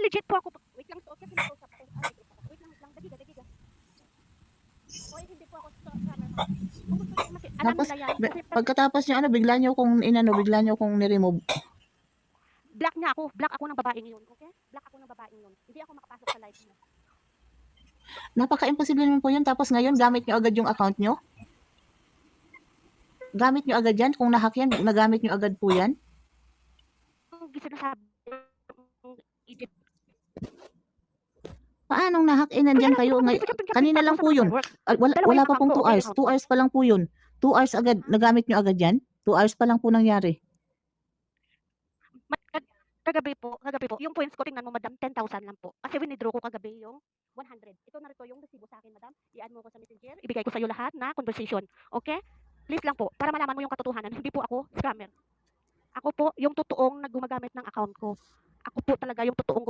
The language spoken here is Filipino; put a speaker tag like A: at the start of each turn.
A: legit po ako. Wait lang, suot kasi nag-usap ako. Wait lang, dagiga. Hoy, hindi po ako scammer. Kung gusto niyo alam
B: Tapos,
A: nila yan. Kasi
B: pagkatapos niyo bigla niyo kong ni-remove.
A: black ako ng babaeng yun, okay? Black ako ng babaeng yun. Hindi ako makapasok sa live niyo.
B: Napaka-imposible naman po yun. Tapos ngayon, gamit niyo agad yung account niyo? Gamit niyo agad yan? Kung na-hack yan, nagamit niyo agad po yan?
A: Ang sinasabi, Egypt.
B: Paanong na-hack? Nandyan kayo. Kanina lang po yun. Wala pa pong 2 hours. 2 hours pa lang po yun. 2 hours agad. Nagamit niyo agad yan? 2 hours pa lang po nangyari.
A: Kagabi po, yung points ko, tingnan mo, madam, 10,000 lang po. Kasi winidraw ko kagabi yung 100. Ito na rin yung resibo sa akin, madam. I-add mo ko sa messenger. Ibigay ko sa iyo lahat na conversation. Okay? Please lang po, para malaman mo yung katotohanan. Hindi po ako scammer. Ako po yung totoong naggumagamit ng account ko. Ako po talaga yung totoong